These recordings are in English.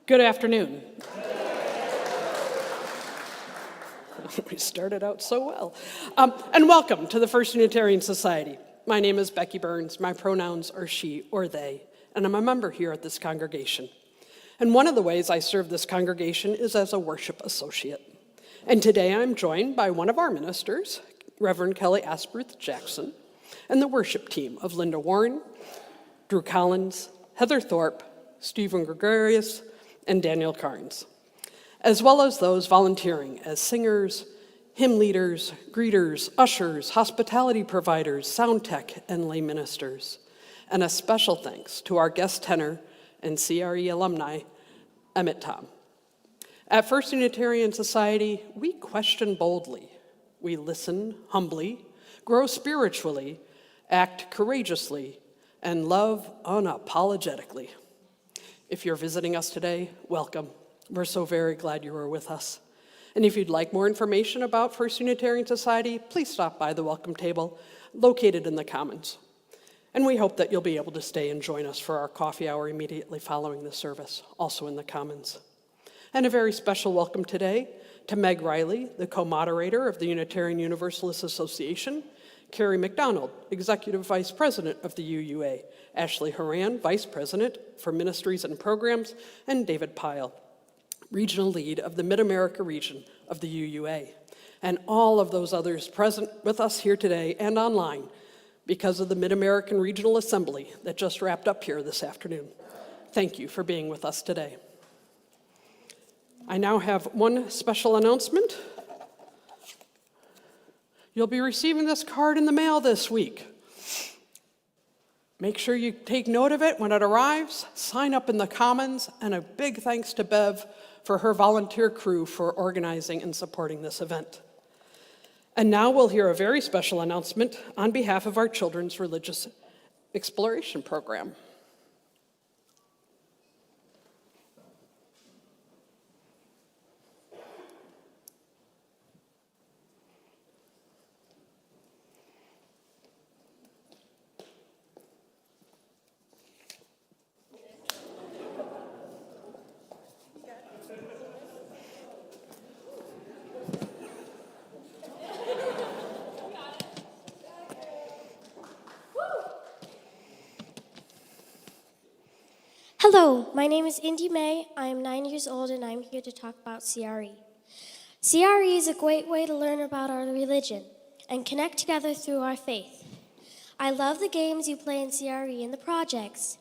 Good afternoon. We started out so well. And welcome to the First Unitarian Society. My name is Becky Burns. My pronouns are she or they, and I'm a member here at this congregation. And one of the ways I serve this congregation is as a worship associate. And today I'm joined by one of our ministers, Reverend Kelly Asperth Jackson, and the worship team of Linda Warren, Drew Collins, Heather Thorpe, Stephen Gregorius, and Daniel Carnes, as well as those volunteering as singers, hymn leaders, greeters, ushers, hospitality providers, sound tech, and lay ministers. And a special thanks to our guest tenor and CRE alumni, Emmett Tom. At First Unitarian Society, we question boldly, we listen humbly, grow spiritually, act courageously, and love unapologetically. If you're visiting us today, welcome. We're so very glad you are with us. And if you'd like more information about First Unitarian Society, please stop by the welcome table located in the Commons. And we hope that you'll be able to stay and join us for our coffee hour immediately following the service, also in the Commons. And a very special welcome today to Meg Riley, the co-moderator of the Unitarian Universalist Association, Carrie McDonald, Executive Vice President of the UUA, Ashley Horan, Vice President for Ministries and Programs, and David Pyle, Regional Lead of the Mid-America region of the UUA, and all of those others present with us here today and online because of the Mid-American Regional Assembly that just wrapped up here this afternoon. Thank you for being with us today. I now have one special announcement. You'll be receiving this card in the mail this week. Make sure you take note of it when it arrives, sign up in the Commons, and a big thanks to Bev for her volunteer crew for organizing and supporting this event. And now we'll hear a very special announcement on behalf of our Children's Religious Exploration Program. Hello, my name is Indy May. I am 9 years old and I'm here to talk about CRE. CRE is a great way to learn about our religion and connect together through our faith. I love the games you play in CRE and the projects.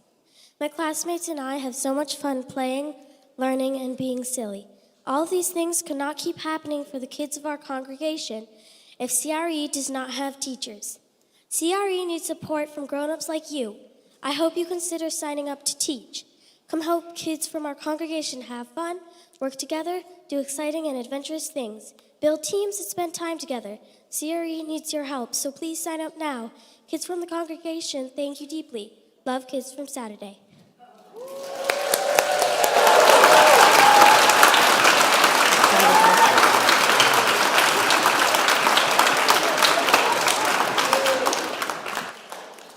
My classmates and I have so much fun playing, learning, and being silly. All of these things could not keep happening for the kids of our congregation if CRE does not have teachers. CRE needs support from grown-ups like you. I hope you consider signing up to teach. Come help kids from our congregation have fun, work together, do exciting and adventurous things, build teams and spend time together. CRE needs your help, so please sign up now. Kids from the congregation, thank you deeply. Love, Kids from Saturday.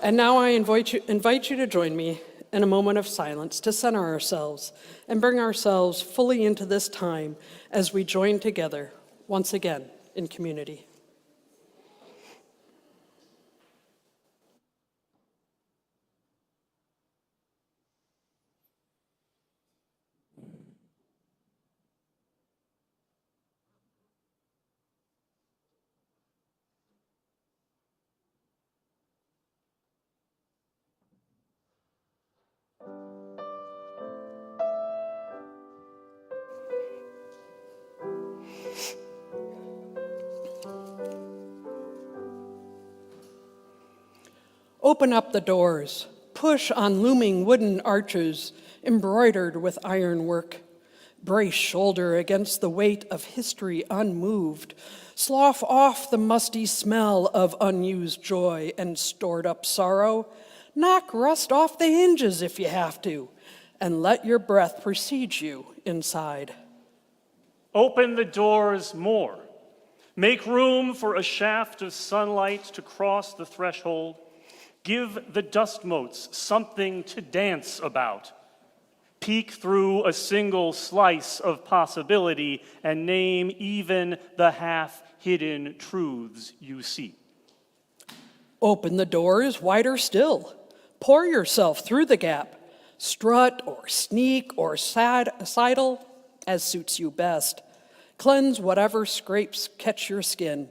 And now I invite you to join me in a moment of silence to center ourselves and bring ourselves fully into this time as we join together once again in community. Open up the doors, push on looming wooden arches embroidered with ironwork. Brace shoulder against the weight of history unmoved. Slough off the musty smell of unused joy and stored up sorrow. Knock rust off the hinges if you have to, and let your breath precede you inside. Open the doors more. Make room for a shaft of sunlight to cross the threshold. Give the dust motes something to dance about. Peek through a single slice of possibility and name even the half-hidden truths you see. Open the doors wider still. Pour yourself through the gap. Strut or sneak or sidle as suits you best. Cleanse whatever scrapes catch your skin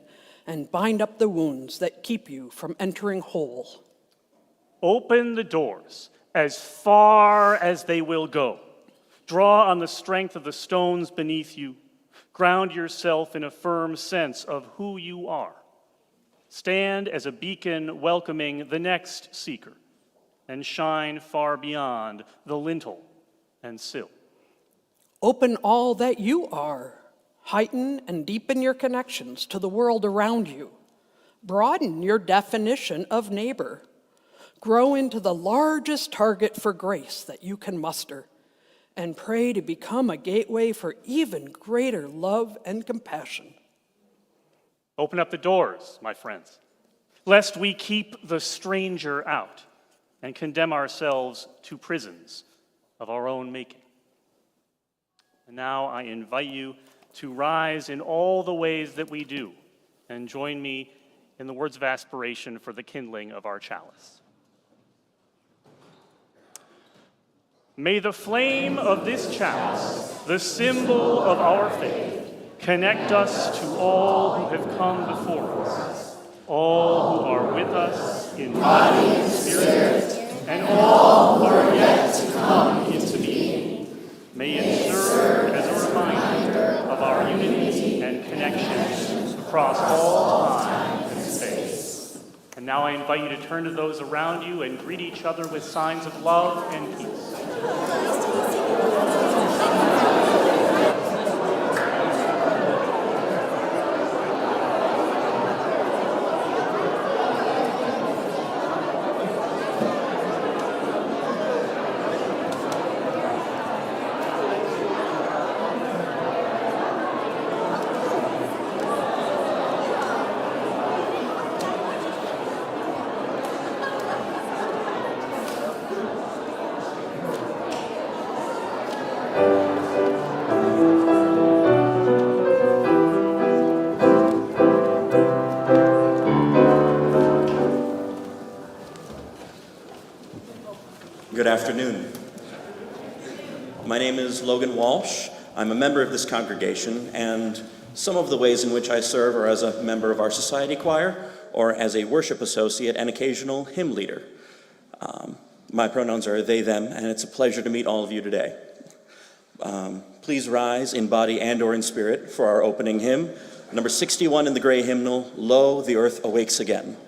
and bind up the wounds that keep you from entering whole. Open the doors as far as they will go. Draw on the strength of the stones beneath you. Ground yourself in a firm sense of who you are. Stand as a beacon welcoming the next seeker, and shine far beyond the lintel and sill. Open all that you are. Heighten and deepen your connections to the world around you. Broaden your definition of neighbor. Grow into the largest target for grace that you can muster, and pray to become a gateway for even greater love and compassion. Open up the doors, my friends, lest we keep the stranger out and condemn ourselves to prisons of our own making. And now I invite you to rise in all the ways that we do, and join me in the words of aspiration for the kindling of our chalice. May the flame of this chalice, the symbol of our faith, connect us to all who have come before us, all who are with us in body and spirit, and all who are yet to come into being. May it serve as a reminder of our unity and connection across all time and space. And now I invite you to turn to those around you and greet each other with signs of love and peace. Good afternoon. My name is Logan Walsh. I'm a member of this congregation, and some of the ways in which I serve are as a member of our society choir or as a worship associate and occasional hymn leader. My pronouns are they, them, and it's a pleasure to meet all of you today. Please rise in body and or in spirit for our opening hymn, number 61 in the gray hymnal, Lo, the Earth Awakes Again.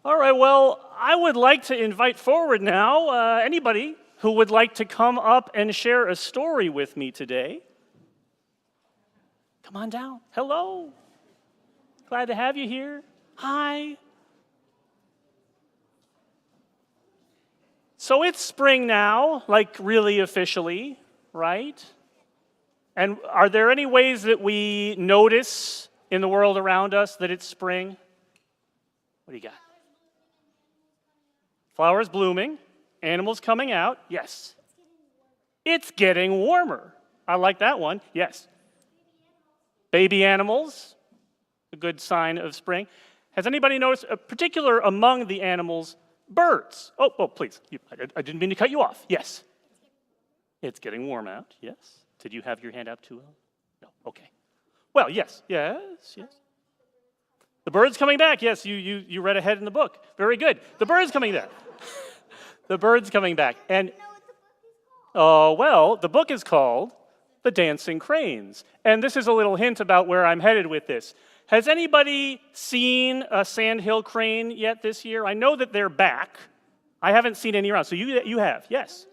All right, well, I would like to invite forward now anybody who would like to come up and share a story with me today. Come on down. Hello. Glad to have you here. Hi. So it's spring now, like really officially, right? And are there any ways that we notice in the world around us that it's spring? What do you got? Flowers blooming, animals coming out, yes. It's getting warmer. I like that one, yes. Baby animals, a good sign of spring. Has anybody noticed, a particular among the animals, birds? Oh, please, I didn't mean to cut you off, yes. It's getting warm out, yes. Did you have your hand up too? No, okay. Well, yes. The bird's coming back, yes, you read ahead in the book. Very good. The bird's coming back. The bird's coming back. And, well, the book is called The Dancing Cranes. And this is a little hint about where I'm headed with this. Has anybody seen a sandhill crane yet this year? I know that they're back. I haven't seen any around. So you have, yes.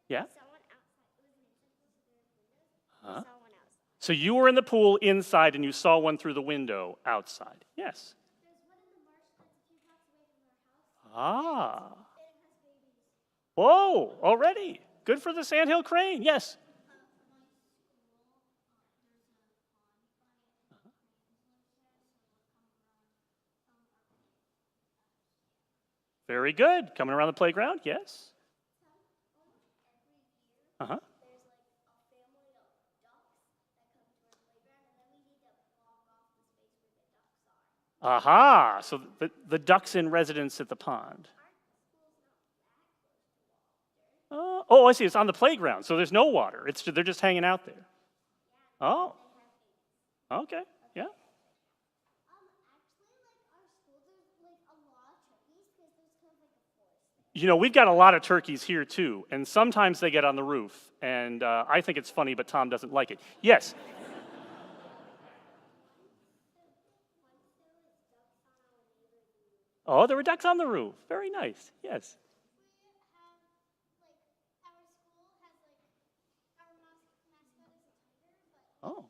Yeah? Huh? So you were in the pool inside and you saw one through the window outside. Yes. Ah. Whoa, already. Good for the sandhill crane. Yes. Very good. Coming around the playground, yes. Uh-huh. Aha, so the ducks in residence at the pond. Oh, I see, it's on the playground, so there's no water. They're just hanging out there. Oh, okay, yeah. You know, we've got a lot of turkeys here too, and sometimes they get on the roof, and I think it's funny, but Tom doesn't like it. Yes. Oh, there were ducks on the roof. Very nice, yes. Oh.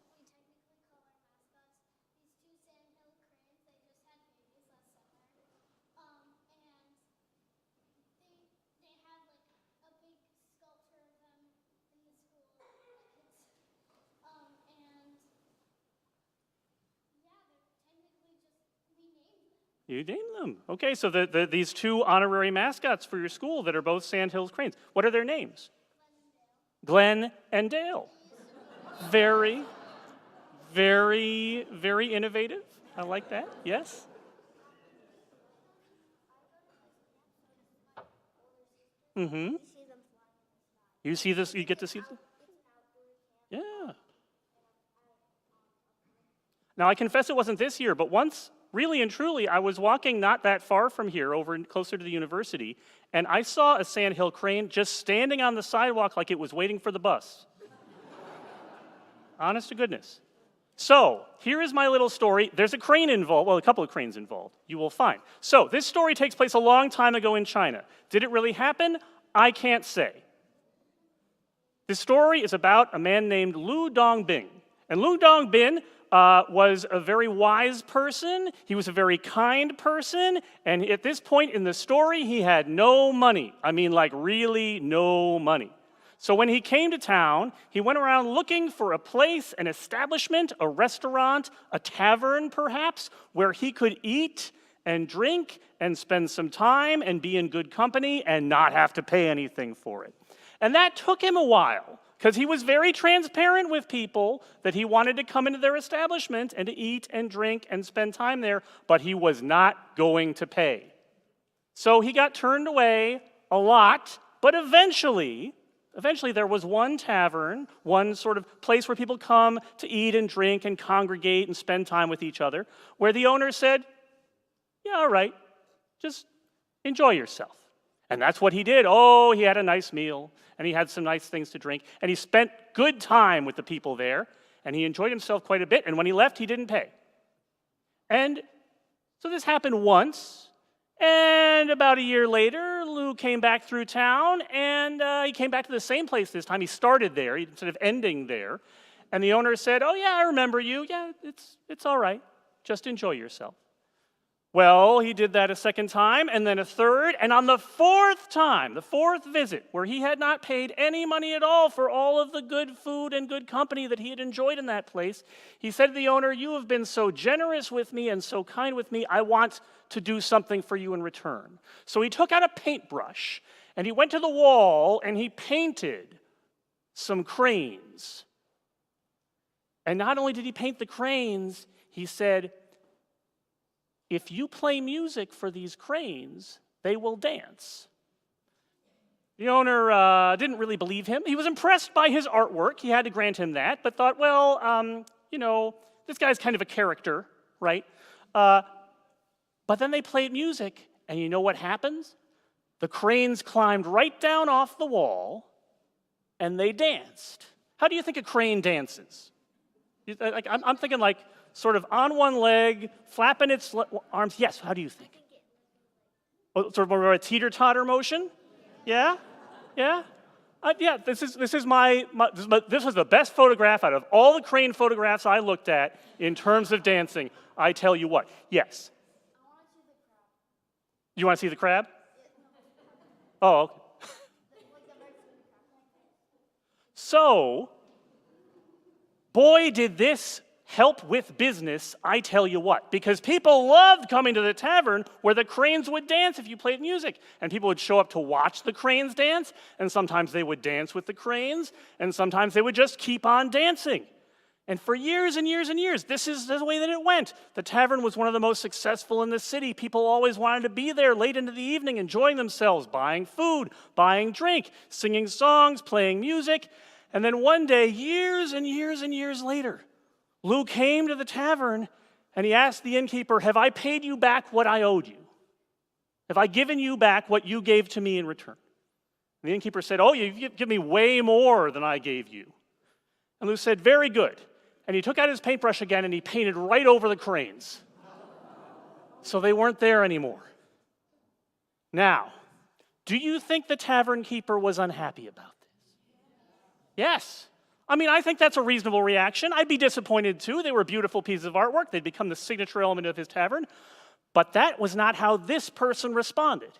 You named them. Okay, so these two honorary mascots for your school that are both Sandhills Cranes. What are their names? Glenn and Dale. Very, very, very innovative. I like that. Yes? Mm-hmm. You see this, you get to see them? Yeah. Now, I confess it wasn't this year, but once, really and truly, I was walking not that far from here, over closer to the university, and I saw a sandhill crane just standing on the sidewalk like it was waiting for the bus. Honest to goodness. So, here is my little story. There's a crane involved, well, a couple of cranes involved, you will find. So, this story takes place a long time ago in China. Did it really happen? I can't say. This story is about a man named Lu Dongbin. And Lu Dongbin was a very wise person, he was a very kind person, and at this point in the story, he had no money. I mean, like, really no money. So when he came to town, he went around looking for a place, an establishment, a restaurant, a tavern, perhaps, where he could eat and drink and spend some time and be in good company and not have to pay anything for it. And that took him a while, because he was very transparent with people that he wanted to come into their establishment and to eat and drink and spend time there, but he was not going to pay. So he got turned away a lot, but eventually there was one tavern, one sort of place where people come to eat and drink and congregate and spend time with each other, where the owner said, yeah, all right, just enjoy yourself. And that's what he did. Oh, he had a nice meal, and he had some nice things to drink, and he spent good time with the people there, and he enjoyed himself quite a bit, and when he left, he didn't pay. And So this happened once, and about a year later, Lou came back through town, and he came back to the same place this time. He started there instead of ending there. And the owner said, "Oh, yeah, I remember you. Yeah, it's all right. Just enjoy yourself." Well, he did that a second time, and then a third, and on the fourth time, the fourth visit, where he had not paid any money at all for all of the good food and good company that he had enjoyed in that place, he said to the owner, "You have been so generous with me and so kind with me, I want to do something for you in return." So he took out a paintbrush, and he went to the wall, and he painted some cranes. And not only did he paint the cranes, he said, "If you play music for these cranes, they will dance." The owner didn't really believe him. He was impressed by his artwork. He had to grant him that, but thought, well, this guy's kind of a character, right? But then they played music, and you know what happens? The cranes climbed right down off the wall, and they danced. How do you think a crane dances? I'm thinking like, sort of on one leg, flapping its arms. Yes, how do you think? Oh, sort of more of a teeter-totter motion? Yeah? Yeah? This was the best photograph out of all the crane photographs I looked at in terms of dancing. I tell you what. Yes? You want to see the crab? Oh, okay. So, boy, did this help with business, I tell you what, because people loved coming to the tavern where the cranes would dance if you played music. And people would show up to watch the cranes dance, and sometimes they would dance with the cranes, and sometimes they would just keep on dancing. And for years and years and years, this is the way that it went. The tavern was one of the most successful in the city. People always wanted to be there late into the evening, enjoying themselves, buying food, buying drink, singing songs, playing music. And then one day, years and years and years later, Lou came to the tavern, and he asked the innkeeper, "Have I paid you back what I owed you? Have I given you back what you gave to me in return?" And the innkeeper said, "Oh, you've given me way more than I gave you." And Lou said, "Very good." And he took out his paintbrush again, and he painted right over the cranes. So they weren't there anymore. Now, do you think the tavern keeper was unhappy about this? Yes. I think that's a reasonable reaction. I'd be disappointed too. They were beautiful pieces of artwork. They'd become the signature element of his tavern. But that was not how this person responded.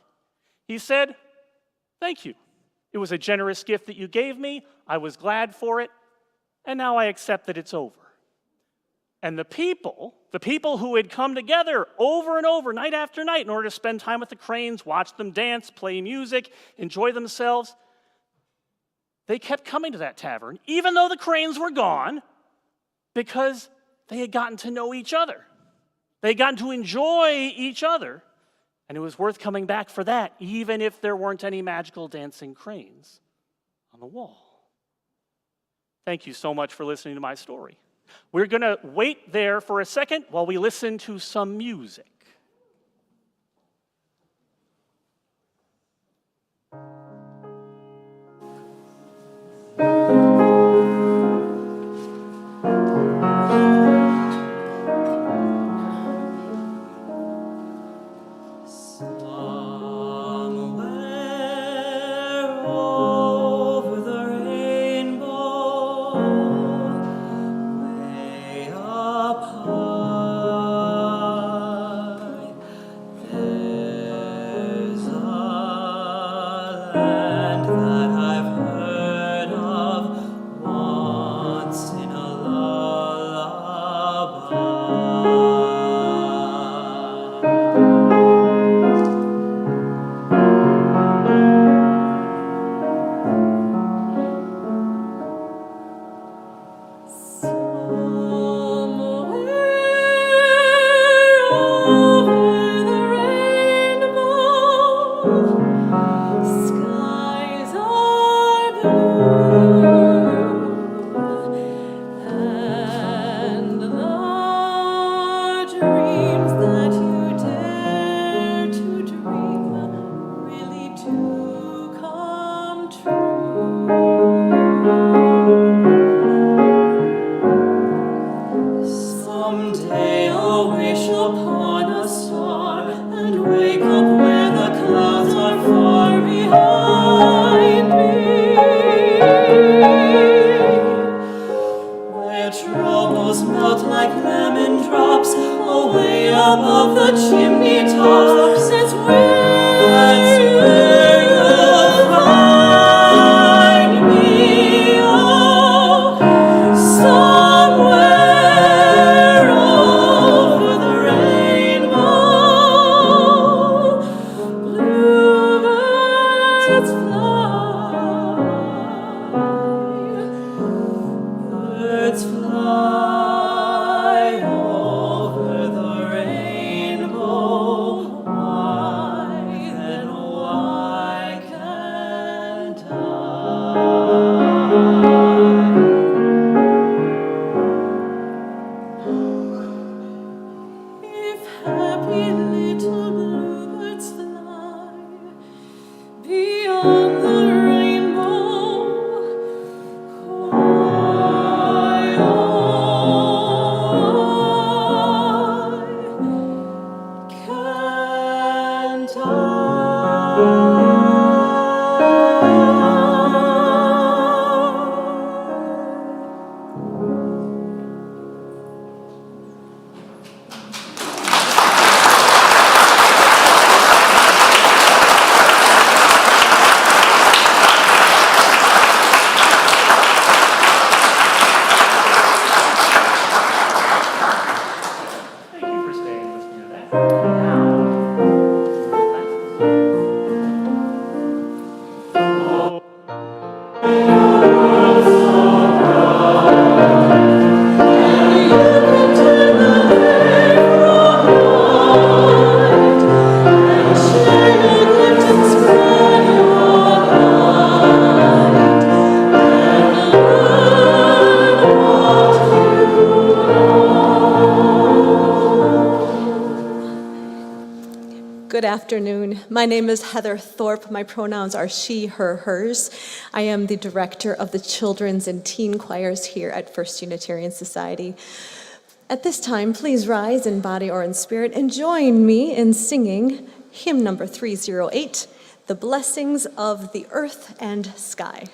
He said, "Thank you. It was a generous gift that you gave me. I was glad for it. And now I accept that it's over." And the people who had come together over and over, night after night, in order to spend time with the cranes, watch them dance, play music, enjoy themselves, they kept coming to that tavern, even though the cranes were gone, because they had gotten to know each other. They had gotten to enjoy each other, and it was worth coming back for that, even if there weren't any magical dancing cranes on the wall. Thank you so much for listening to my story. We're going to wait there for a second while we listen to some music. Land that I've heard of chimney tops, that's where you'll find me. Oh, somewhere over the rainbow, bluebirds fly over the rainbow. Why, then why can't I? If happy little bluebirds fly beyond the rainbow, why, oh, why can't I? Thank you for staying with me today. Good afternoon. My name is Heather Thorpe. My pronouns are she, her, hers. I am the director of the children's and teen choirs here at First Unitarian Society. At this time, please rise in body or in spirit and join me in singing hymn number 308, The Blessings of the Earth and Sky.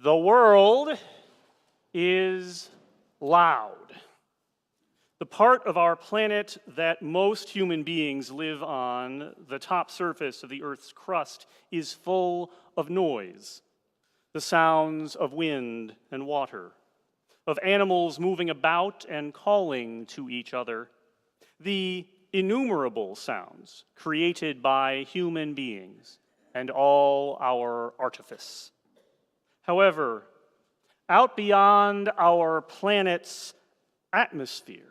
The world is loud. The part of our planet that most human beings live on, the top surface of the Earth's crust, is full of noise. The sounds of wind and water, of animals moving about and calling to each other, the innumerable sounds created by human beings and all our artifice. However, out beyond our planet's atmosphere,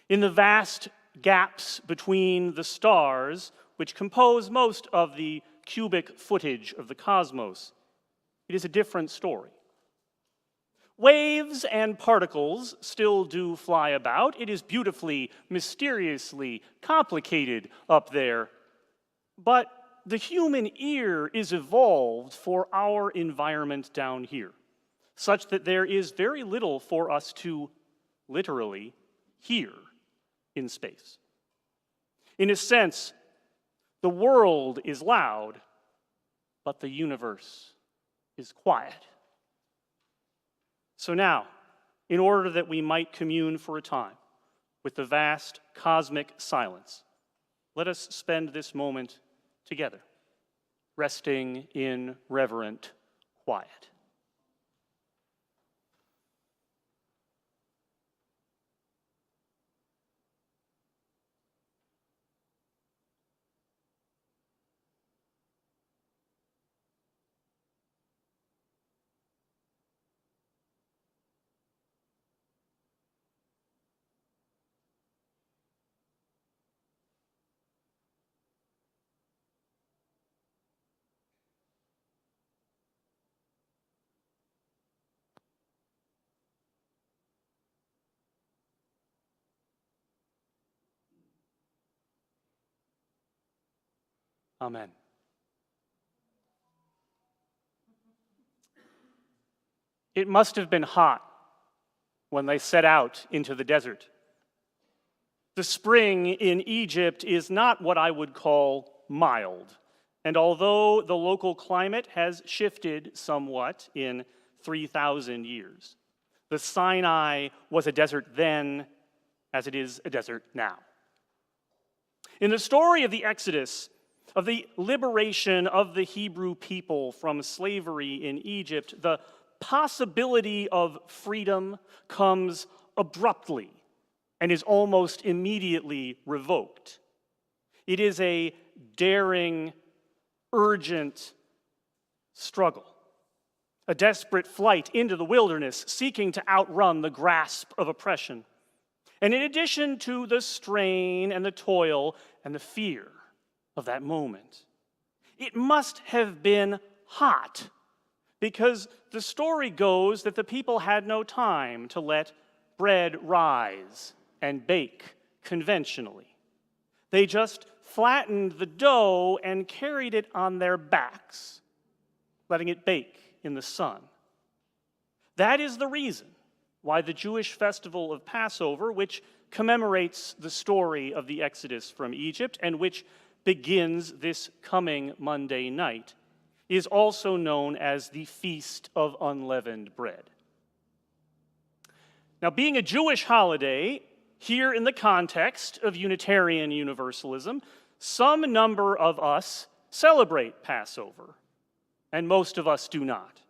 in the vast gaps between the stars, which compose most of the cubic footage of the cosmos, it is a different story. Waves and particles still do fly about. It is beautifully, mysteriously complicated up there. But the human ear is evolved for our environment down here, such that there is very little for us to literally hear in space. In a sense, the world is loud, but the universe is quiet. So now, in order that we might commune for a time with the vast cosmic silence, let us spend this moment together, resting in reverent quiet. Amen. It must have been hot when they set out into the desert. The spring in Egypt is not what I would call mild, and although the local climate has shifted somewhat in 3,000 years, the Sinai was a desert then as it is a desert now. In the story of the Exodus, of the liberation of the Hebrew people from slavery in Egypt, the possibility of freedom comes abruptly and is almost immediately revoked. It is a daring, urgent struggle, a desperate flight into the wilderness, seeking to outrun the grasp of oppression. And in addition to the strain and the toil and the fear of that moment, it must have been hot, because the story goes that the people had no time to let bread rise and bake conventionally. They just flattened the dough and carried it on their backs, letting it bake in the sun. That is the reason why the Jewish festival of Passover, which commemorates the story of the Exodus from Egypt and which begins this coming Monday night, is also known as the Feast of Unleavened Bread. Now, being a Jewish holiday, here in the context of Unitarian Universalism, some number of us celebrate Passover, and most of us do not.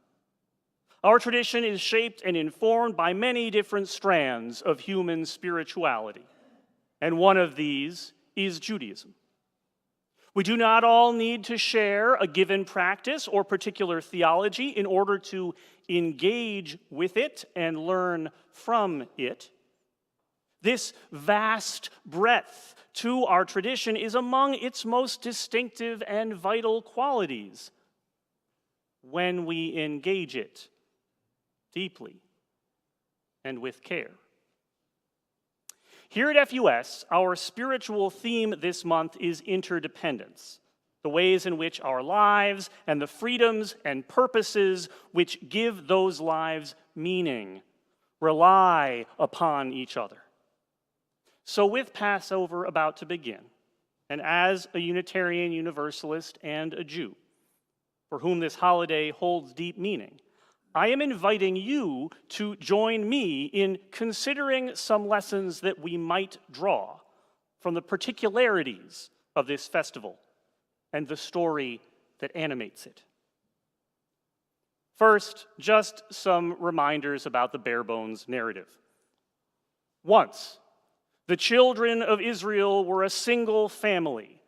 Our tradition is shaped and informed by many different strands of human spirituality, and one of these is Judaism. We do not all need to share a given practice or particular theology in order to engage with it and learn from it. This vast breadth to our tradition is among its most distinctive and vital qualities when we engage it deeply and with care. Here at FUS, our spiritual theme this month is interdependence, the ways in which our lives and the freedoms and purposes which give those lives meaning rely upon each other. So with Passover about to begin, and as a Unitarian Universalist and a Jew, for whom this holiday holds deep meaning, I am inviting you to join me in considering some lessons that we might draw from the particularities of this festival and the story that animates it. First, just some reminders about the bare bones narrative. Once, the children of Israel were a single family.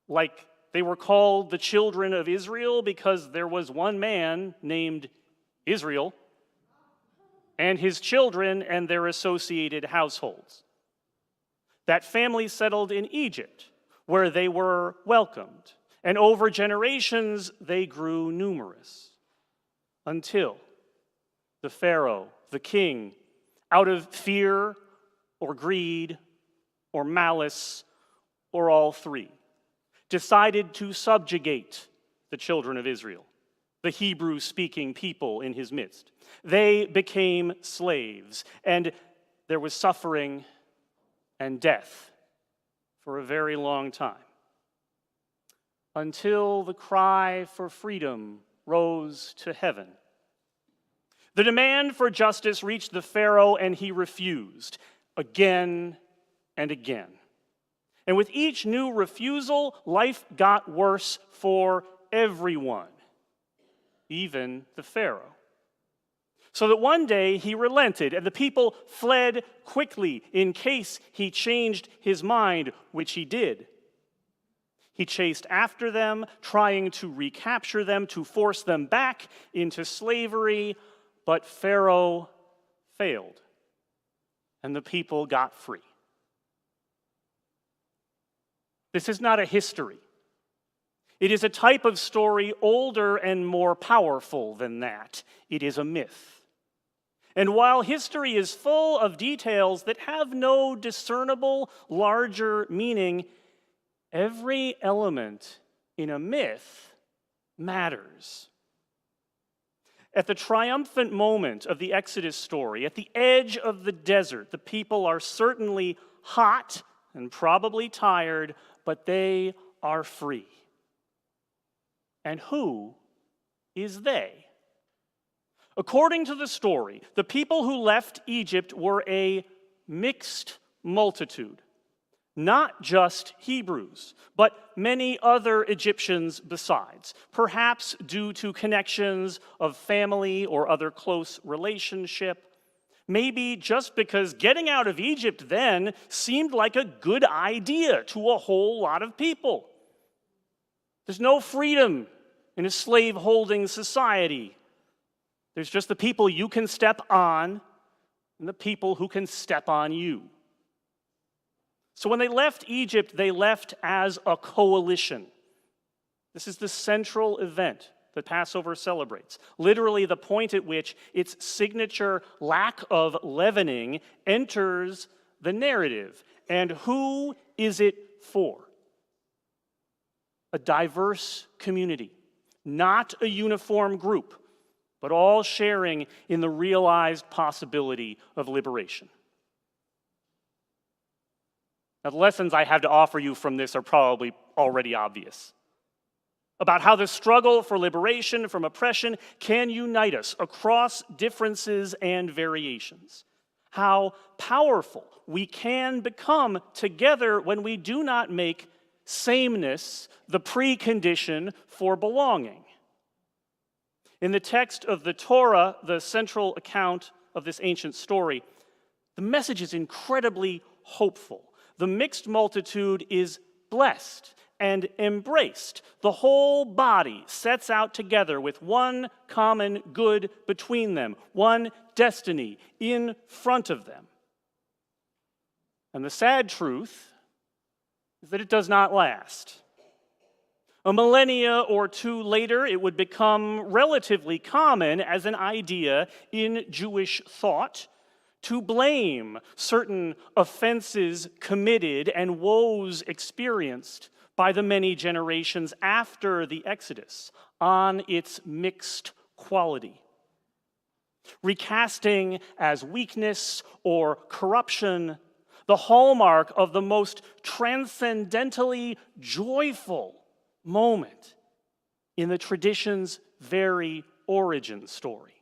Like, they were called the children of Israel because there was one man named Israel and his children and their associated households. That family settled in Egypt, where they were welcomed, and over generations they grew numerous, until the Pharaoh, the king, out of fear or greed or malice or all three, decided to subjugate the children of Israel, the Hebrew-speaking people in his midst. They became slaves, and there was suffering and death for a very long time, until the cry for freedom rose to heaven. The demand for justice reached the Pharaoh, and he refused again and again. And with each new refusal, life got worse for everyone, even the Pharaoh. So that one day he relented, and the people fled quickly in case he changed his mind, which he did. He chased after them, trying to recapture them, to force them back into slavery, but Pharaoh failed, and the people got free. This is not a history. It is a type of story older and more powerful than that. It is a myth. And while history is full of details that have no discernible larger meaning, every element in a myth matters. At the triumphant moment of the Exodus story, at the edge of the desert, the people are certainly hot and probably tired, but they are free. And who is they? According to the story, the people who left Egypt were a mixed multitude. Not just Hebrews, but many other Egyptians besides, perhaps due to connections of family or other close relationship. Maybe just because getting out of Egypt then seemed like a good idea to a whole lot of people. There's no freedom in a slave-holding society. There's just the people you can step on and the people who can step on you. So when they left Egypt, they left as a coalition. This is the central event that Passover celebrates. Literally the point at which its signature lack of leavening enters the narrative. And who is it for? A diverse community, not a uniform group, but all sharing in the realized possibility of liberation. Now, the lessons I have to offer you from this are probably already obvious. About how the struggle for liberation from oppression can unite us across differences and variations. How powerful we can become together when we do not make sameness the precondition for belonging. In the text of the Torah, the central account of this ancient story, the message is incredibly hopeful. The mixed multitude is blessed and embraced. The whole body sets out together with one common good between them, one destiny in front of them. And the sad truth is that it does not last. A millennia or two later, it would become relatively common as an idea in Jewish thought to blame certain offenses committed and woes experienced by the many generations after the Exodus on its mixed quality. Recasting as weakness or corruption the hallmark of the most transcendentally joyful moment in the tradition's very origin story.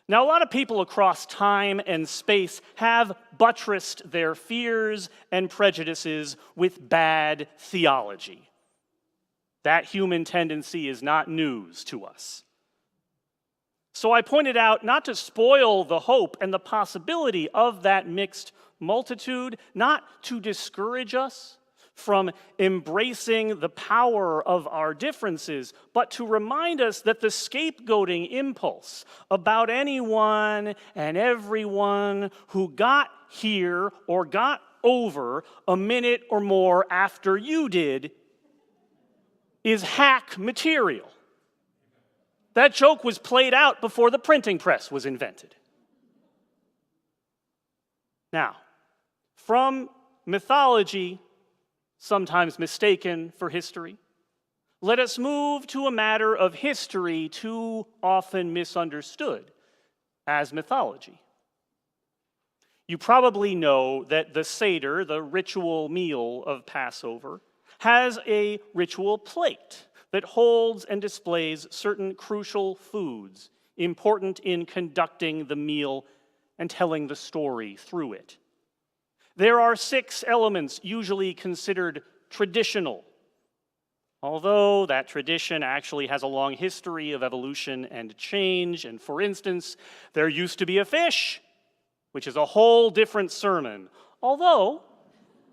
Now, a lot of people across time and space have buttressed their fears and prejudices with bad theology. That human tendency is not news to us. So I pointed out not to spoil the hope and the possibility of that mixed multitude, not to discourage us from embracing the power of our differences, but to remind us that the scapegoating impulse about anyone and everyone who got here or got over a minute or more after you did is hack material. That joke was played out before the printing press was invented. Now, from mythology, sometimes mistaken for history, let us move to a matter of history too often misunderstood as mythology. You probably know that the Seder, the ritual meal of Passover, has a ritual plate that holds and displays certain crucial foods important in conducting the meal and telling the story through it. There are 6 elements usually considered traditional, although that tradition actually has a long history of evolution and change. And for instance, there used to be a fish, which is a whole different sermon, although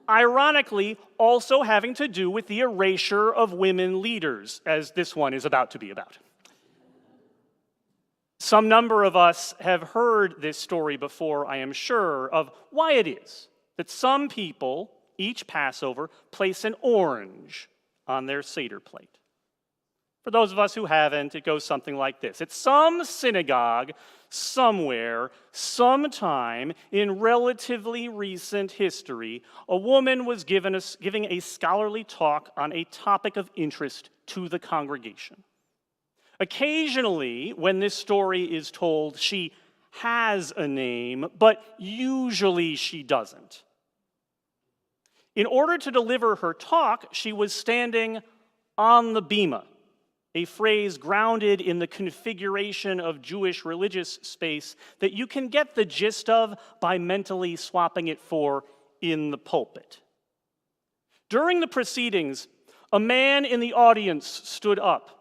ironically also having to do with the erasure of women leaders, as this one is about to be about. Some number of us have heard this story before, I am sure, of why it is that some people, each Passover, place an orange on their Seder plate. For those of us who haven't, it goes something like this. At some synagogue, somewhere, sometime in relatively recent history, a woman was giving a scholarly talk on a topic of interest to the congregation. Occasionally, when this story is told, she has a name, but usually she doesn't. In order to deliver her talk, she was standing on the bima, a phrase grounded in the configuration of Jewish religious space that you can get the gist of by mentally swapping it for in the pulpit. During the proceedings, a man in the audience stood up.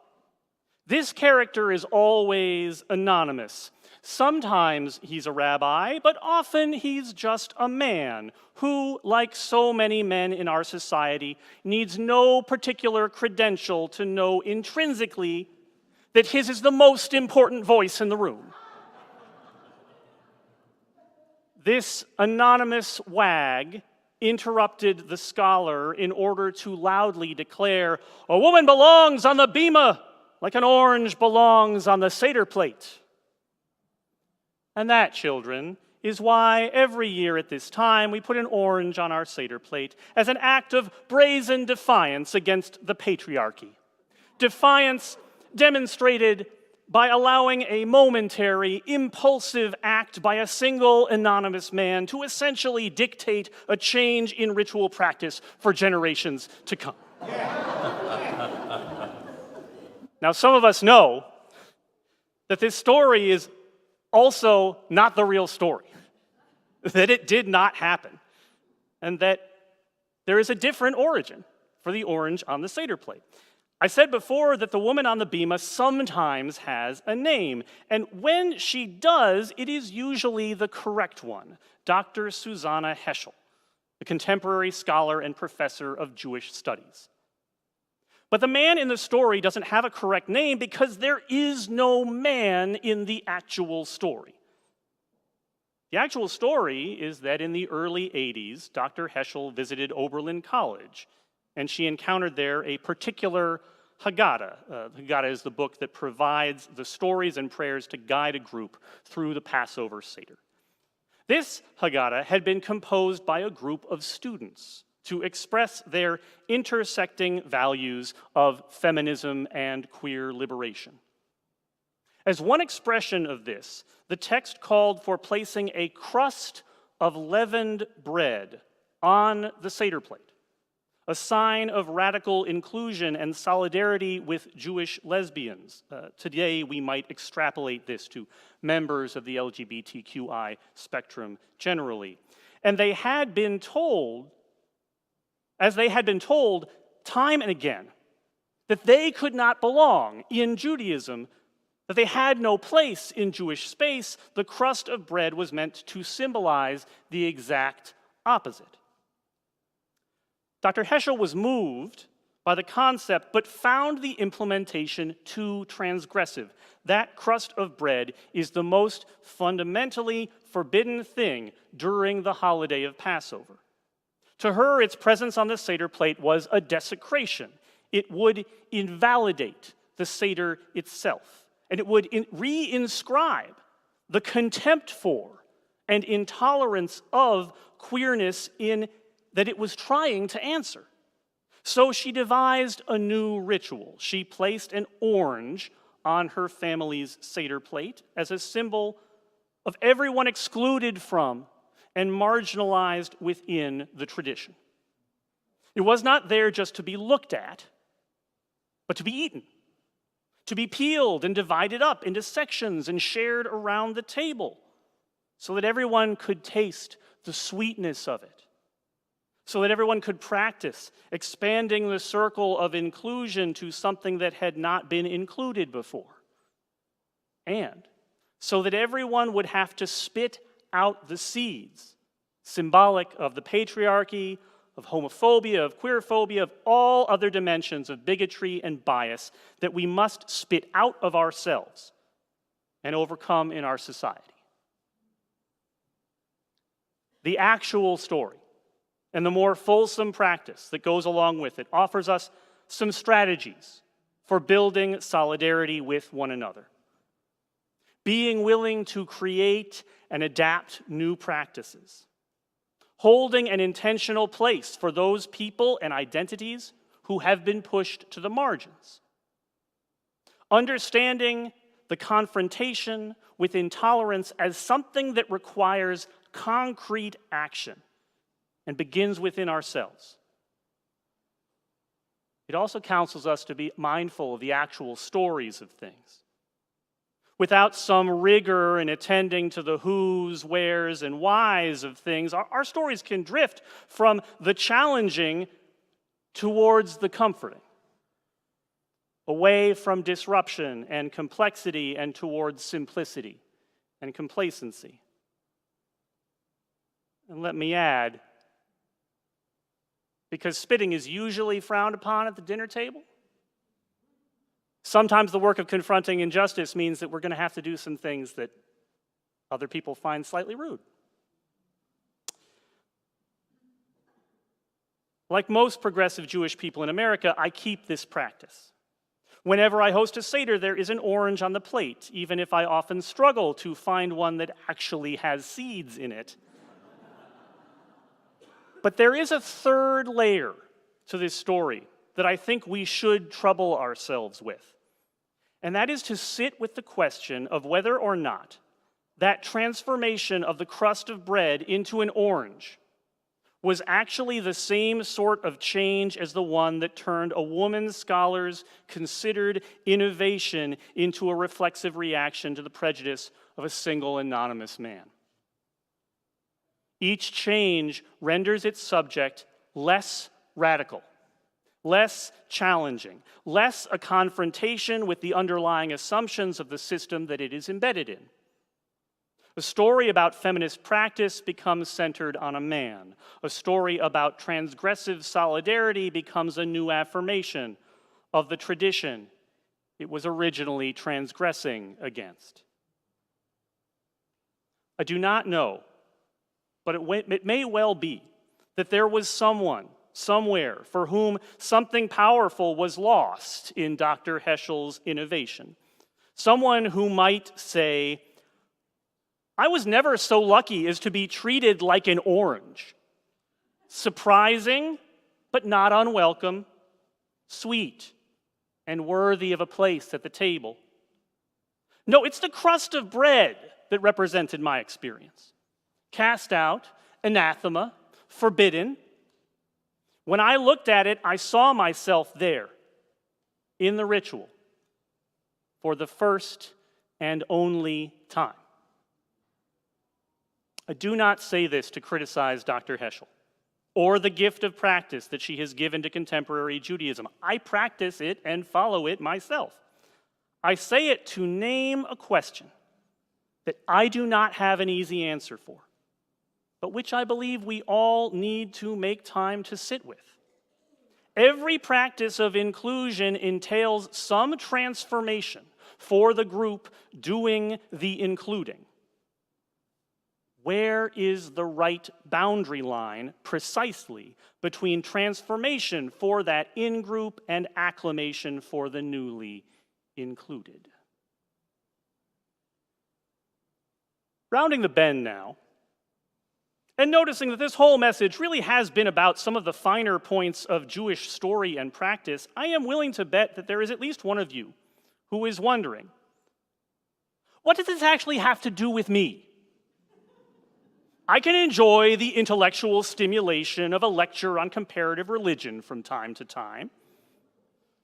This character is always anonymous. Sometimes he's a rabbi, but often he's just a man who, like so many men in our society, needs no particular credential to know intrinsically that his is the most important voice in the room. This anonymous wag interrupted the scholar in order to loudly declare, "A woman belongs on the bima like an orange belongs on the Seder plate." And that, children, is why every year at this time we put an orange on our Seder plate as an act of brazen defiance against the patriarchy. Defiance demonstrated by allowing a momentary, impulsive act by a single anonymous man to essentially dictate a change in ritual practice for generations to come. Now, some of us know that this story is also not the real story, that it did not happen, and that there is a different origin for the orange on the Seder plate. I said before that the woman on the bima sometimes has a name, and when she does, it is usually the correct one, Dr. Susanna Heschel, a contemporary scholar and professor of Jewish studies. But the man in the story doesn't have a correct name because there is no man in the actual story. The actual story is that in the early 80s, Dr. Heschel visited Oberlin College, and she encountered there a particular Haggadah. Haggadah is the book that provides the stories and prayers to guide a group through the Passover Seder. This Haggadah had been composed by a group of students to express their intersecting values of feminism and queer liberation. As one expression of this, the text called for placing a crust of leavened bread on the Seder plate, a sign of radical inclusion and solidarity with Jewish lesbians. Today, we might extrapolate this to members of the LGBTQI spectrum generally. And they had been told, as they had been told time and again, that they could not belong in Judaism, that they had no place in Jewish space. The crust of bread was meant to symbolize the exact opposite. Dr. Heschel was moved by the concept, but found the implementation too transgressive. That crust of bread is the most fundamentally forbidden thing during the holiday of Passover. To her, its presence on the Seder plate was a desecration. It would invalidate the Seder itself, and it would reinscribe the contempt for and intolerance of queerness in that it was trying to answer. So she devised a new ritual. She placed an orange on her family's Seder plate as a symbol of everyone excluded from and marginalized within the tradition. It was not there just to be looked at, but to be eaten, to be peeled and divided up into sections and shared around the table so that everyone could taste the sweetness of it, so that everyone could practice expanding the circle of inclusion to something that had not been included before, and so that everyone would have to spit out the seeds, symbolic of the patriarchy, of homophobia, of queerphobia, of all other dimensions of bigotry and bias that we must spit out of ourselves and overcome in our society. The actual story and the more fulsome practice that goes along with it offers us some strategies for building solidarity with one another. Being willing to create and adapt new practices. Holding an intentional place for those people and identities who have been pushed to the margins. Understanding the confrontation with intolerance as something that requires concrete action and begins within ourselves. It also counsels us to be mindful of the actual stories of things. Without some rigor in attending to the whos, wheres, and whys of things, our stories can drift from the challenging towards the comforting, away from disruption and complexity and towards simplicity and complacency. And let me add, because spitting is usually frowned upon at the dinner table, sometimes the work of confronting injustice means that we're going to have to do some things that other people find slightly rude. Like most progressive Jewish people in America, I keep this practice. Whenever I host a Seder, there is an orange on the plate, even if I often struggle to find one that actually has seeds in it. But there is a third layer to this story that I think we should trouble ourselves with. And that is to sit with the question of whether or not that transformation of the crust of bread into an orange was actually the same sort of change as the one that turned a woman scholar's considered innovation into a reflexive reaction to the prejudice of a single anonymous man. Each change renders its subject less radical, less challenging, less a confrontation with the underlying assumptions of the system that it is embedded in. A story about feminist practice becomes centered on a man. A story about transgressive solidarity becomes a new affirmation of the tradition it was originally transgressing against. I do not know, but it may well be that there was someone, somewhere, for whom something powerful was lost in Dr. Heschel's innovation. Someone who might say, I was never so lucky as to be treated like an orange. Surprising, but not unwelcome, sweet, and worthy of a place at the table. No, it's the crust of bread that represented my experience. Cast out, anathema, forbidden, When I looked at it, I saw myself there in the ritual for the first and only time. I do not say this to criticize Dr. Heschel or the gift of practice that she has given to contemporary Judaism. I practice it and follow it myself. I say it to name a question that I do not have an easy answer for, but which I believe we all need to make time to sit with. Every practice of inclusion entails some transformation for the group doing the including. Where is the right boundary line precisely between transformation for that in-group and acclimation for the newly included? Rounding the bend now, and noticing that this whole message really has been about some of the finer points of Jewish story and practice, I am willing to bet that there is at least one of you who is wondering, what does this actually have to do with me? I can enjoy the intellectual stimulation of a lecture on comparative religion from time to time,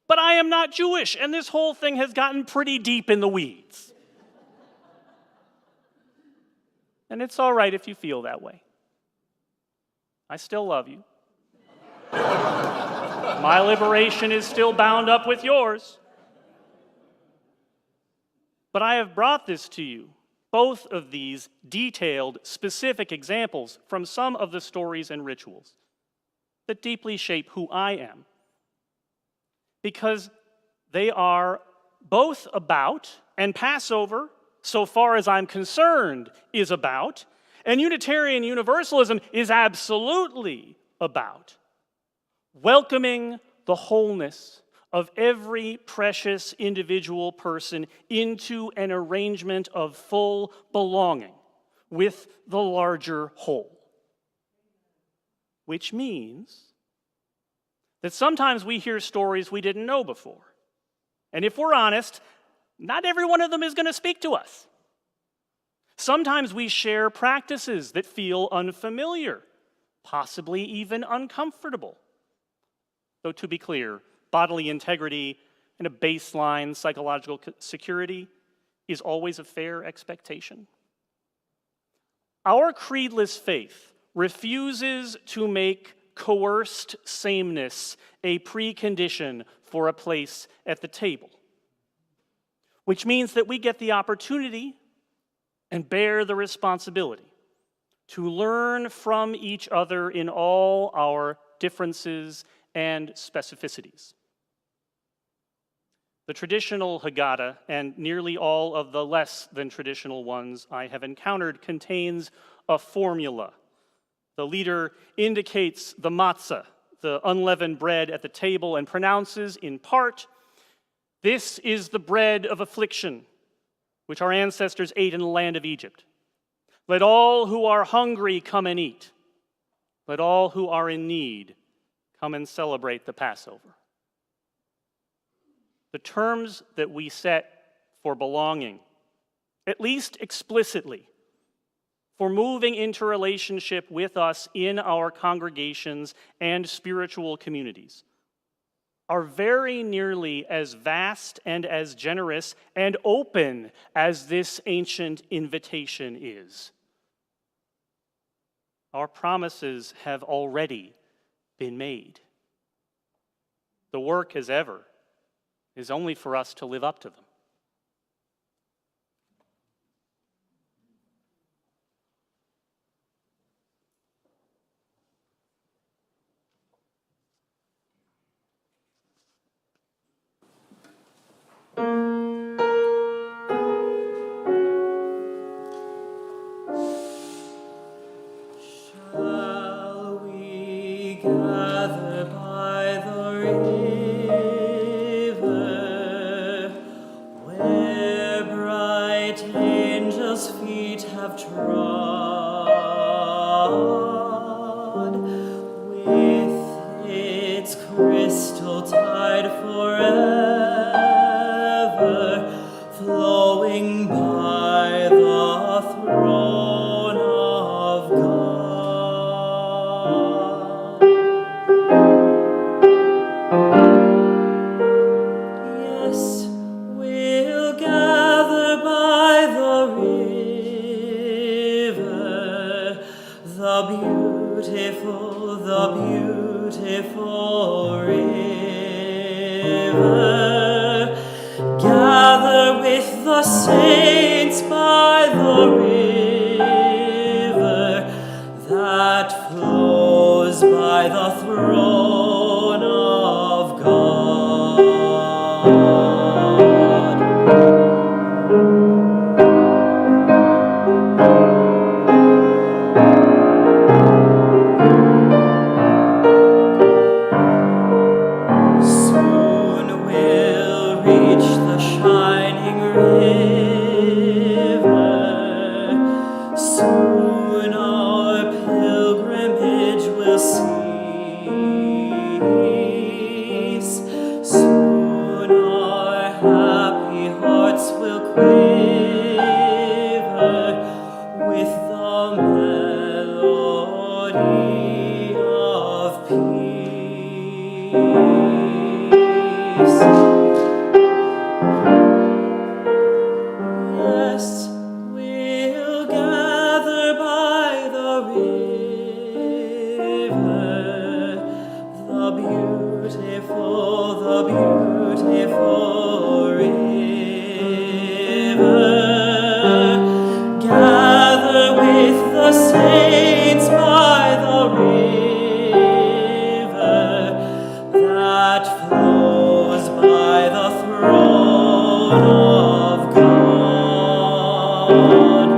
but I am not Jewish, and this whole thing has gotten pretty deep in the weeds. And it's all right if you feel that way. I still love you. My liberation is still bound up with yours. But I have brought this to you, both of these detailed, specific examples from some of the stories and rituals that deeply shape who I am, because they are both about, and Passover, so far as I'm concerned, is about, and Unitarian Universalism is absolutely about welcoming the wholeness of every precious individual person into an arrangement of full belonging with the larger whole. Which means that sometimes we hear stories we didn't know before. And if we're honest, not every one of them is going to speak to us. Sometimes we share practices that feel unfamiliar, possibly even uncomfortable. Though to be clear, bodily integrity and a baseline psychological security is always a fair expectation. Our creedless faith refuses to make coerced sameness a precondition for a place at the table, which means that we get the opportunity and bear the responsibility to learn from each other in all our differences and specificities. The traditional Haggadah, and nearly all of the less than traditional ones I have encountered, contains a formula. The leader indicates the matzah, the unleavened bread at the table, and pronounces in part, "This is the bread of affliction, which our ancestors ate in the land of Egypt. Let all who are hungry come and eat. Let all who are in need come and celebrate the Passover." The terms that we set for belonging, at least explicitly, for moving into relationship with us in our congregations and spiritual communities, are very nearly as vast and as generous and open as this ancient invitation is. Our promises have already been made. The work, as ever, is only for us to live up to them. Shall we gather by the river, where bright angels' feet have trod, with its crystal tide forever flowing by the throne of God? the beautiful river. Gather with the saints by the river that flows by the throne of God. Soon we'll reach the shining river. Soon our pilgrimage will cease. Soon our happy hearts will quiver with the melody of peace. Yes, we'll gather by the river, the beautiful river. Gather with the saints by the river that flows by the throne of God,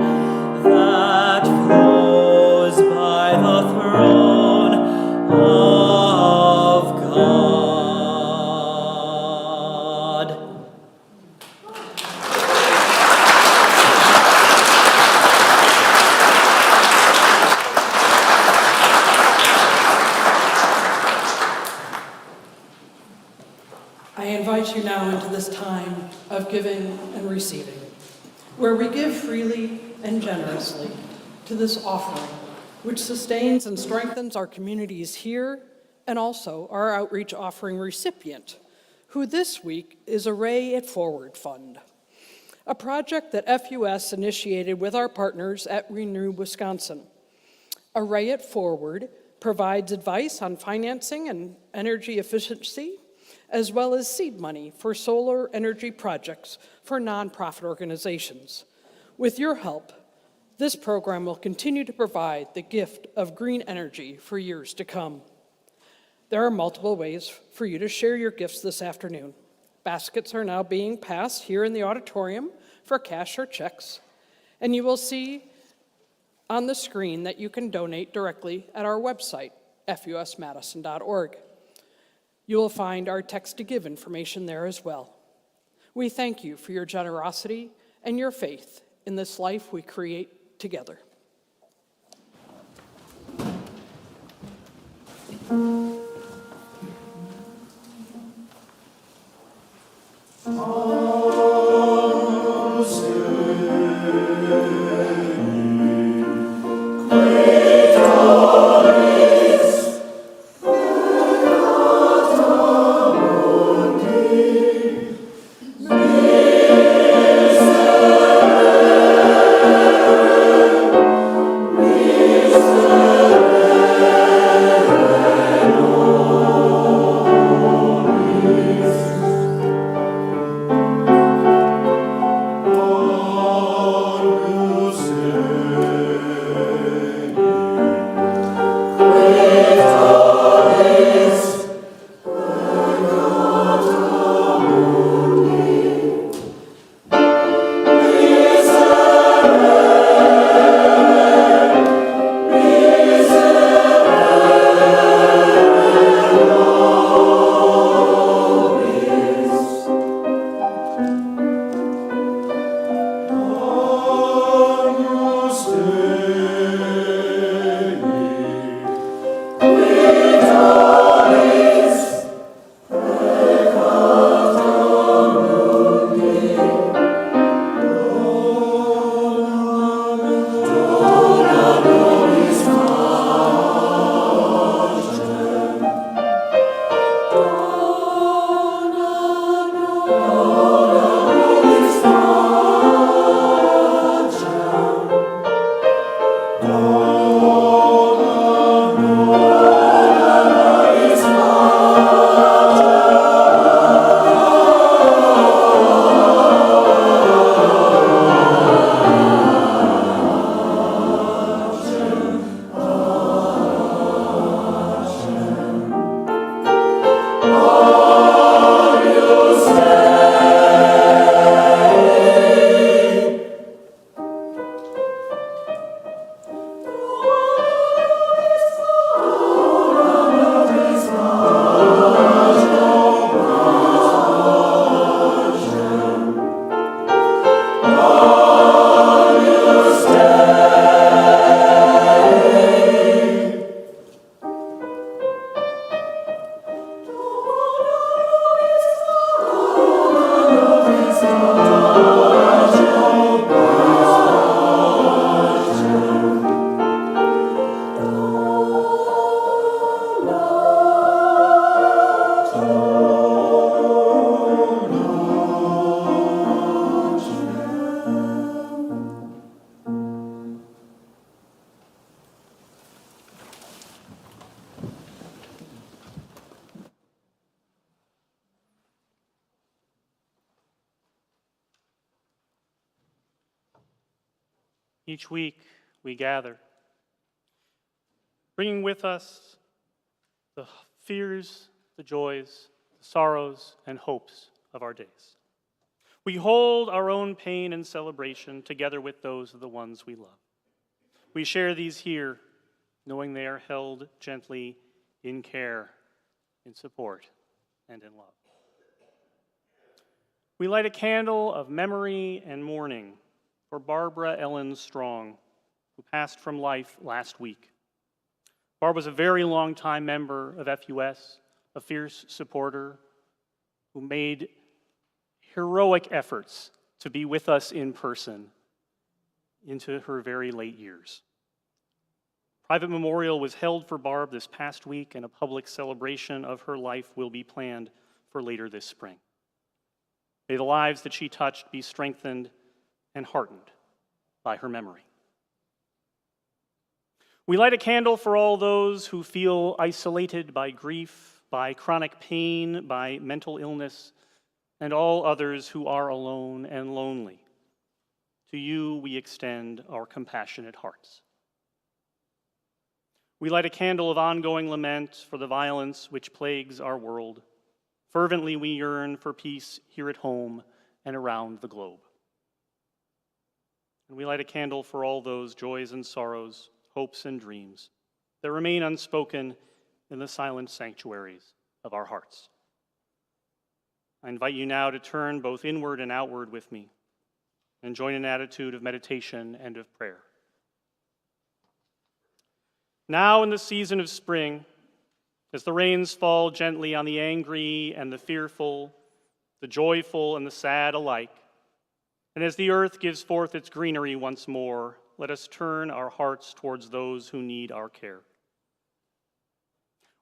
that flows by the throne of God. I invite you now into this time of giving and receiving, where we give freely and generously to this offering, which sustains and strengthens our communities here and also our outreach offering recipient, who this week is Array It Forward Fund, a project that FUS initiated with our partners at Renew Wisconsin. Array It Forward provides advice on financing and energy efficiency, as well as seed money for solar energy projects for nonprofit organizations. With your help, this program will continue to provide the gift of green energy for years to come. There are multiple ways for you to share your gifts this afternoon. Baskets are now being passed here in the auditorium for cash or checks, and you will see on the screen that you can donate directly at our website, fusmadison.org. You will find our text to give information there as well. We thank you for your generosity and your faith in this life we create together. Each week we gather, bringing with us the fears, the joys, the sorrows, and hopes of our days. We hold our own pain and celebration together with those of the ones we love. We share these here, knowing they are held gently in care, in support, and in love. We light a candle of memory and mourning for Barbara Ellen Strong, who passed from life last week. Barb was a very long-time member of FUS, a fierce supporter who made heroic efforts to be with us in person into her very late years. Private memorial was held for Barb this past week, and a public celebration of her life will be planned for later this spring. May the lives that she touched be strengthened and heartened by her memory. We light a candle for all those who feel isolated by grief, by chronic pain, by mental illness, and all others who are alone and lonely. To you we extend our compassionate hearts. We light a candle of ongoing lament for the violence which plagues our world. Fervently we yearn for peace here at home and around the globe. And we light a candle for all those joys and sorrows, hopes and dreams that remain unspoken in the silent sanctuaries of our hearts. I invite you now to turn both inward and outward with me and join in an attitude of meditation and of prayer. Now in the season of spring, as the rains fall gently on the angry and the fearful, the joyful and the sad alike, and as the earth gives forth its greenery once more, let us turn our hearts towards those who need our care.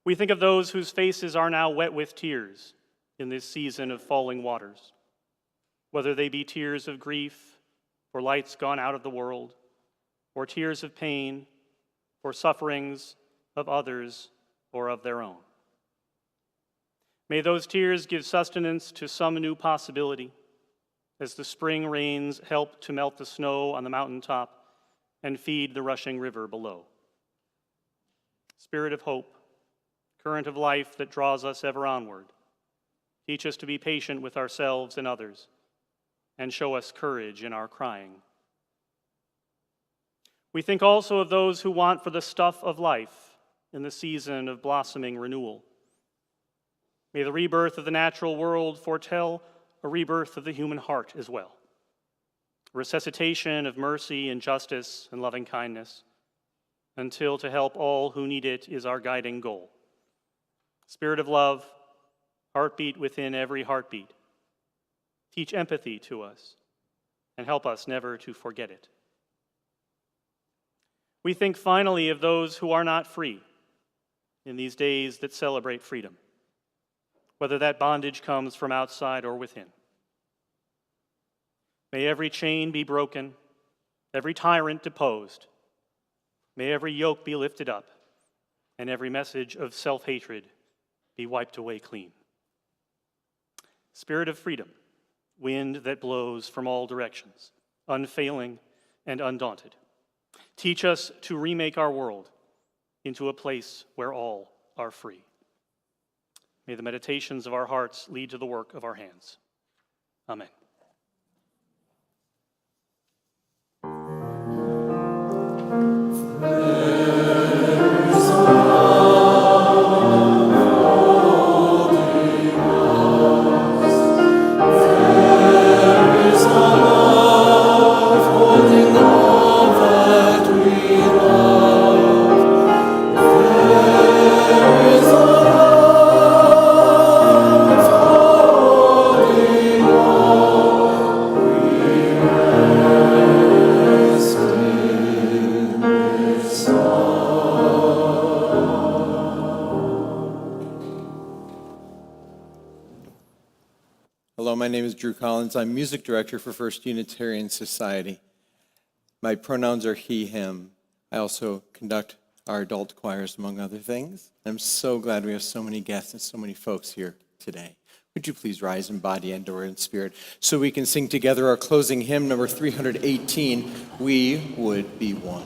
We think of those whose faces are now wet with tears in this season of falling waters, whether they be tears of grief for lights gone out of the world, or tears of pain for sufferings of others or of their own. May those tears give sustenance to some new possibility as the spring rains help to melt the snow on the mountaintop and feed the rushing river below. Spirit of hope, current of life that draws us ever onward, teach us to be patient with ourselves and others, and show us courage in our crying. We think also of those who want for the stuff of life in the season of blossoming renewal. May the rebirth of the natural world foretell a rebirth of the human heart as well. A resuscitation of mercy and justice and loving kindness, until to help all who need it is our guiding goal. Spirit of love, heartbeat within every heartbeat, teach empathy to us and help us never to forget it. We think finally of those who are not free in these days that celebrate freedom, whether that bondage comes from outside or within. May every chain be broken, every tyrant deposed. May every yoke be lifted up, and every message of self-hatred be wiped away clean. Spirit of freedom, wind that blows from all directions, unfailing and undaunted. Teach us to remake our world into a place where all are free. May the meditations of our hearts lead to the work of our hands. Amen. Hello, my name is Drew Collins. I'm music director for First Unitarian Society. My pronouns are he, him. I also conduct our adult choirs, among other things. I'm so glad we have so many guests and so many folks here today. Would you please rise in body and/or in spirit so we can sing together our closing hymn, number 318, We Would Be One.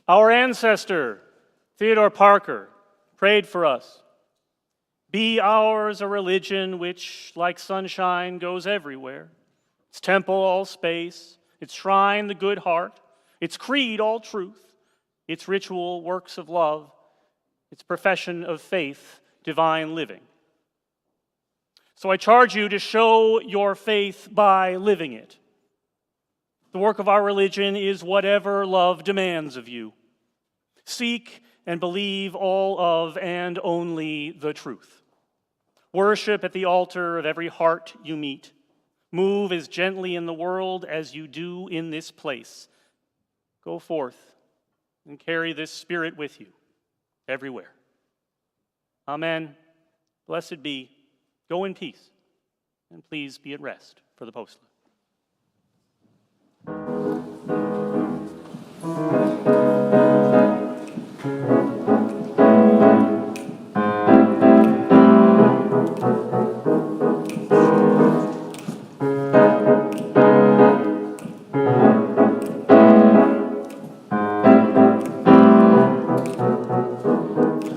Our ancestor, Theodore Parker, prayed for us. Be ours a religion which, like sunshine, goes everywhere. Its temple all space, its shrine the good heart, its creed all truth, its ritual works of love, its profession of faith, divine living. So I charge you to show your faith by living it. The work of our religion is whatever love demands of you. Seek and believe all of and only the truth. Worship at the altar of every heart you meet. Move as gently in the world as you do in this place. Go forth and carry this spirit with you everywhere. Amen. Blessed be. Go in peace, and please be at rest for the postlude.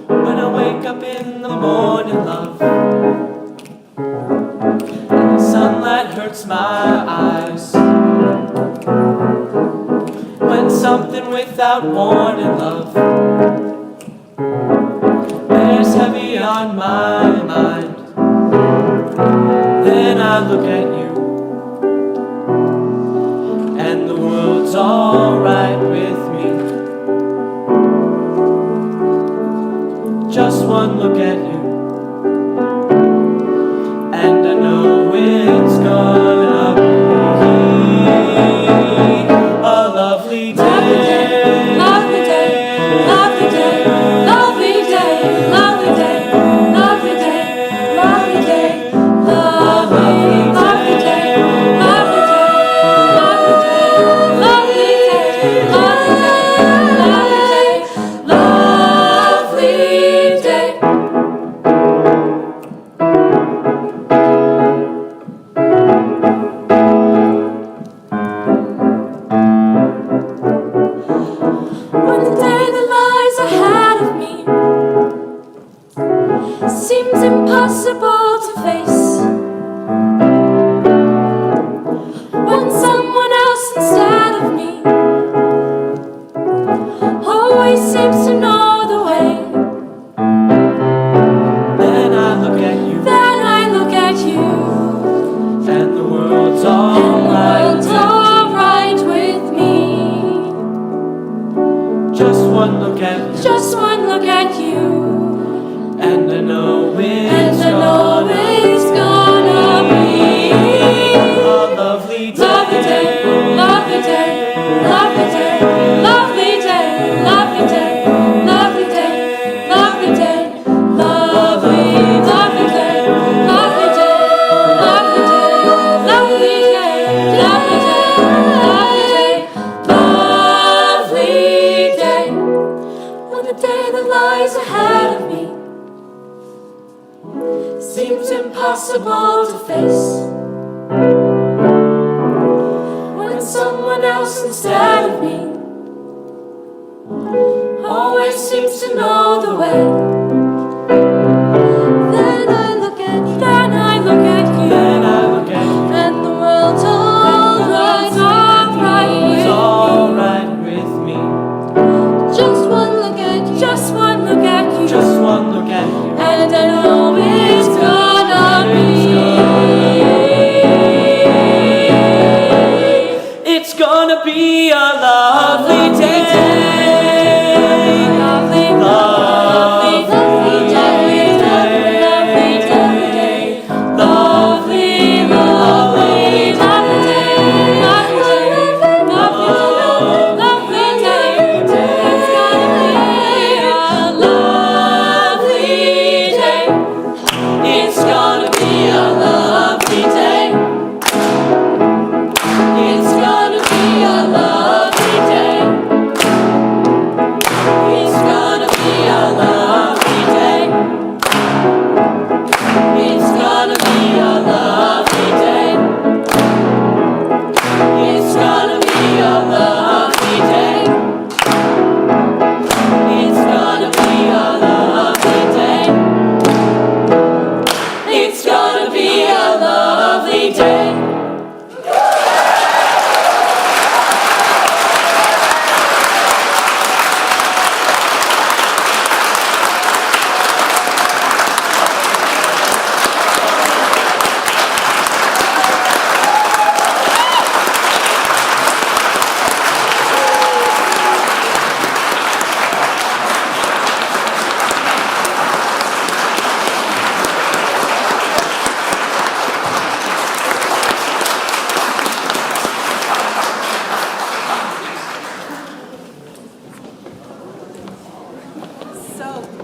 When I wake up in the morning, love, and the sunlight hurts my eyes. When something without warning, love, bears heavy on my mind, then I look at you, and the world's alright with me. Just one look at you, and I know it's gonna be a lovely day. Lovely day, lovely day, lovely day, lovely day, lovely day, lovely day, lovely, lovely day, lovely day, lovely day, lovely day, lovely day, lovely day, lovely day. When the day that lies ahead of me seems impossible to face, when someone else instead of me always seems to know the way, Then I look at you, then I look at you, and the world's and the alright. world's alright with me. Just one look at you, Just one look at you, and I know and it's I know it's gonna be a lovely day. lovely day, lovely day, lovely day, lovely day, lovely day, lovely day, lovely day, lovely, lovely day, lovely day, lovely day, lovely day, lovely day, lovely day, lovely day. When the day that lies ahead of me seems impossible to face, when someone else instead of me always seems to know the way, then I look at you, then I look at you, Then I look at you, and the world's alright with me. Just one look at you, just one look at you, Just one look at you, and I know it's gonna be. it's gonna be a lovely day. Lovely, lovely, lovely day, lovely day, lovely, lovely, lovely day, lovely day, it's gonna be a lovely day. It's gonna be a lovely day. It's gonna be a lovely day. It's gonna be a lovely day. It's gonna be a lovely day. It's gonna be a lovely day. It's gonna be a lovely day. It's gonna be a lovely day. So